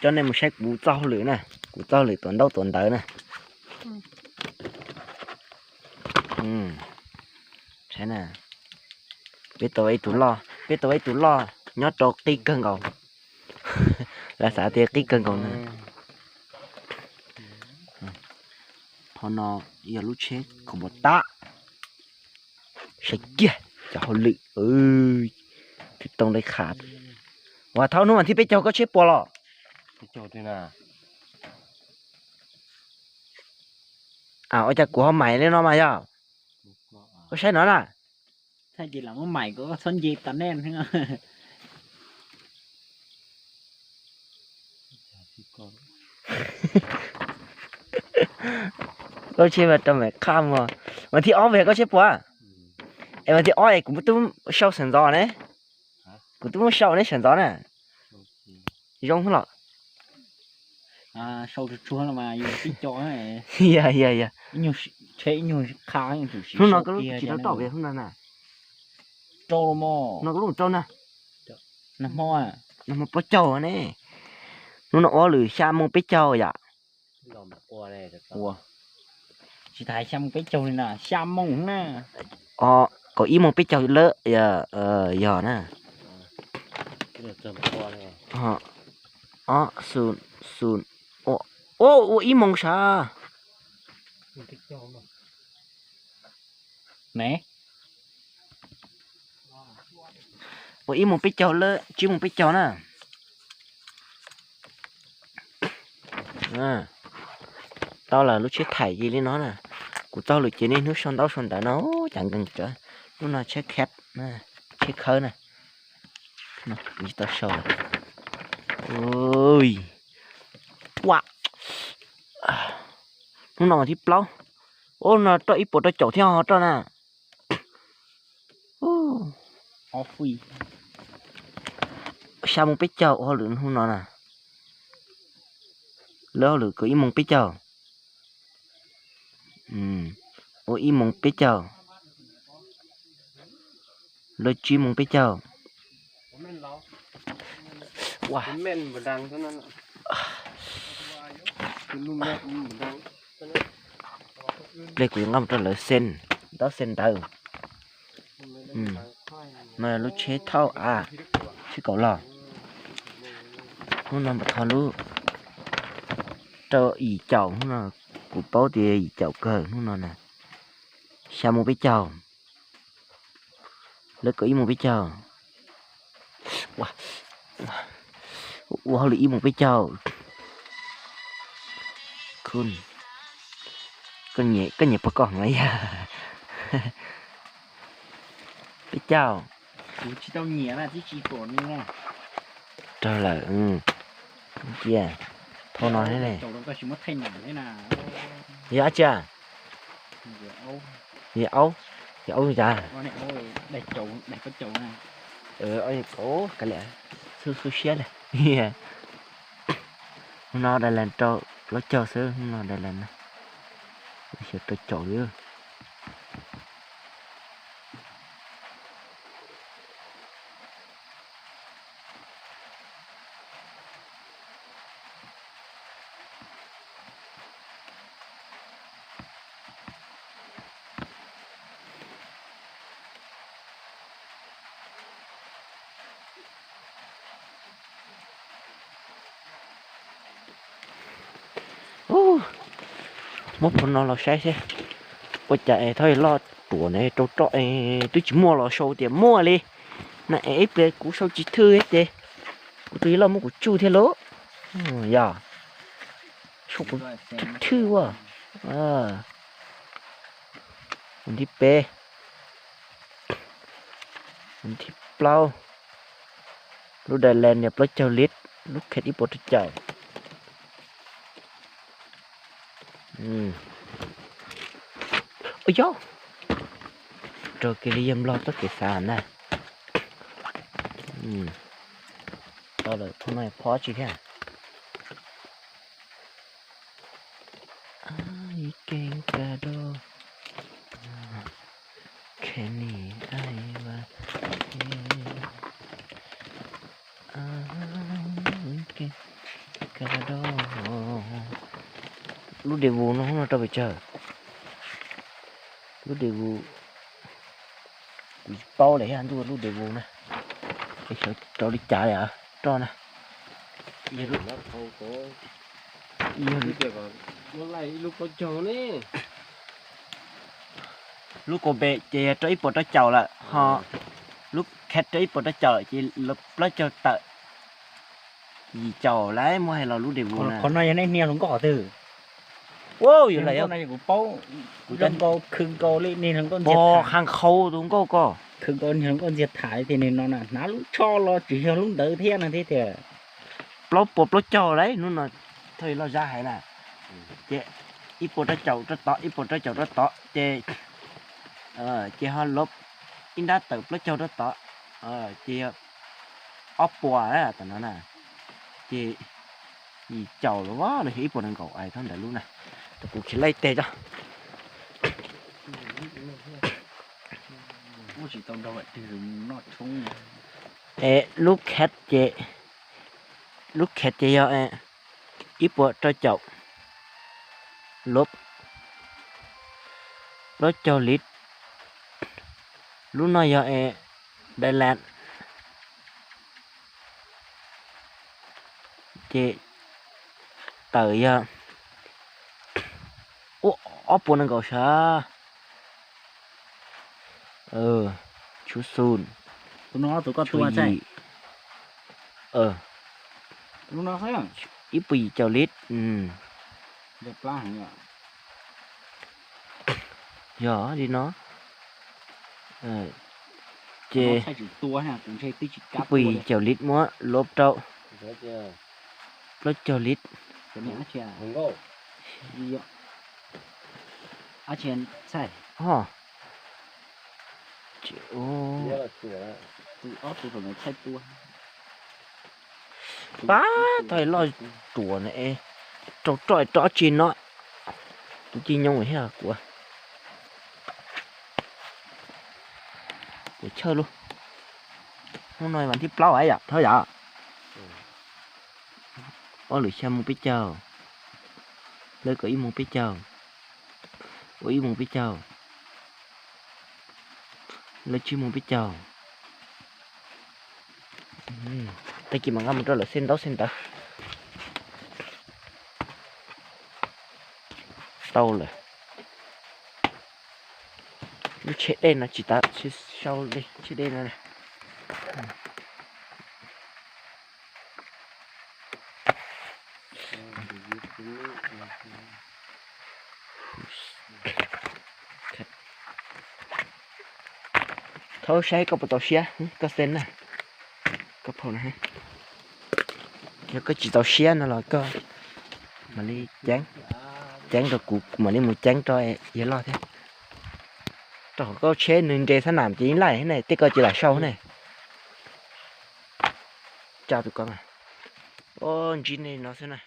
cho nên một sách củ rau lửa nè, củ rau lửa tuần đâu tuần tới nè. Thế nè, biết tôi tủ lo, nhớ trộn tí cân còn, là xả tiệt tí cân còn nè. Thôi nó giờ lúc chết không một tá, sạch kia, chảo lự, thì tông đây khát. Và thao nó mà thì biết cháu có chết bò lọ. Cái chỗ thế nào? Ở chả của mày lên nó mà sao? Có sai nó nè. Thay chỉ là một mày có xuân dịp tấn đen thế không? Có chết mà tao mày kham mà thì ó về có chết bò. Em mà thì ó này cũng tôi sâu sần gió đấy. Cũng tôi sâu đấy sần gió nè. Giống không lọ. Sâu được chua là mà dùng cái chó này. Dạ. Nhiều chế nhiều khá nhiều chủ sĩ. Không nó có lúc chỉ nó tỏ về không nè. Trâu mò. Nó có lúc trâu nè. Nằm mò à? Nằm một trâu nè. Nó ó lử xa mông bít trâu vậy. Ủa. Chỉ thấy xem cái trâu này nè, xem mông nè. Có ý mông bít trâu lỡ giờ nè. Sùn. Ý mông sao? Nè. Ý mông bít trâu lỡ, chứ mông bít trâu nè. Tao là lúc chết thải gì lên nó nè. Của tao là chỉ nên nước son tao son đã nó chẳng cần trở. Lúc nào chết khép nè, chết khơi nè. Nó như tao sâu rồi. Ôi. Wow. Lúc nào mà thích lâu. Nó cho ít bộ cho chỗ theo họ cho nè. Phi. Sao mông biết châu họ lượn không nó nè. Lỡ lượn có ý mông biết châu. Ý mông biết châu. Lỡ chi mông biết châu. Wow. Men vừa đằng cho nó. Đây cũng ngâm cho lỡ sen. Đó sen đầu. Mà lúc chế thao chứ cậu lò. Nó nằm bật thon luôn. Cho ý chậu nó của bố thì ý chậu cờ nó nè. Sao một biết chậu. Lỡ có ý một biết chậu. Wow, ý một biết chậu. Con nhẹ bà con ấy à. Biết chào. Chỉ tao nhẹ là chỉ cổ nè. Trời là kia. Thôi nói thế này. Chỗ đó có chỉ mất thay nhảy thế nào. Dạ chưa? Dạ ấu gì chả? Này ôi, đây có chỗ này. Ôi cổ cái lẽ su xé này. Nó đây là trâu nó trâu sữa nó đây là này. Sẽ trâu trâu nữa. Một phần nó là sai thế. Bây giờ thôi lo tủa này trâu trọi tôi chỉ mua là sâu tiền mua đi. Này ấy về cú sâu chỉ thư hết đi. Tôi là một cú chu thế lố. Dạ. Sâu cú thư quá. Mình đi bê. Mình đi plau. Lúc đây lên nhập lấy châu lít. Lúc hết đi bộ trời. Ôi dô. Rồi cái liêm lo tất cái sàn này. Đó là hôm nay phó chị thế. Ai kênh cà đô. Kenny ai và lúc để vụ nó không là tao phải chờ lúc để vụ bao lấy ăn lúc để vụ này cái sợ tao đi trả à cho nè giờ lúc nó không có như kiểu nó lại lúc có trâu nè lúc cô bé chị cho ít bột cho chậu là họ lúc khét cho ít bột cho chậu chị lập nó cho tự gì chậu lấy mua hay là lúc để vụ nè con nói này nè không có từ wow vậy là con này cũng bao trong câu khưng câu lên nên không có bò hàng khâu đúng không có khưng câu không có diệt thải thì nên nó là nó lúc cho lo chỉ cho lúc đỡ thế này thế thì nó bột nó chậu đấy nó là thôi nó ra hay là chị ít bột cho chậu cho tỏ ít bột cho chậu cho tỏ chị chị họ lốp in đã tự nó cho nó tỏ chị ốp bò đấy tao nói nè chị gì chậu nó quá là ít bột đang cậu ai thằng đại luôn nè tao cũng chỉ lấy tê cho nó chỉ tao đâu vậy thì nó trúng lúc khét chị cho ít bột cho chậu lốp nó cho lít lúc này giờ Đài Loan chị tới ốp buồn ăn gạo xa chú Sun tụi con tua chạy lúc nó thấy không ít bì chào lít đẹp quá hả giờ đi nó chị tua ha cũng chơi tí chỉ ít bì chào lít múa lốp trâu lốp chào lít cái này chưa không có gì ạ chuyện sai chị nhớ là sửa tụi tụi phải chạy tua bá thôi lo tủa này trâu trọi trọ chi nó tụi chi nhau hết à của để chơi luôn hôm nay bạn thích plau ấy à thôi dạ có lưỡi xem một biết chờ lấy có ý một biết chờ có ý một biết chờ lấy chi một biết chờ tay chỉ mà ngâm cho là xin đó xin ta đâu rồi nó chết đây nó chỉ ta chết sau đi chết đây này thôi sai có một tàu xe có tên nè có phone này giờ có chỉ tàu xe nữa là có mà đi chán rồi cụ mà đi một chán cho dễ lo thế trời có chế nên để sao làm chỉ lại thế này tiếc coi chỉ là sâu này chào tụi con à ô chị này nó thế này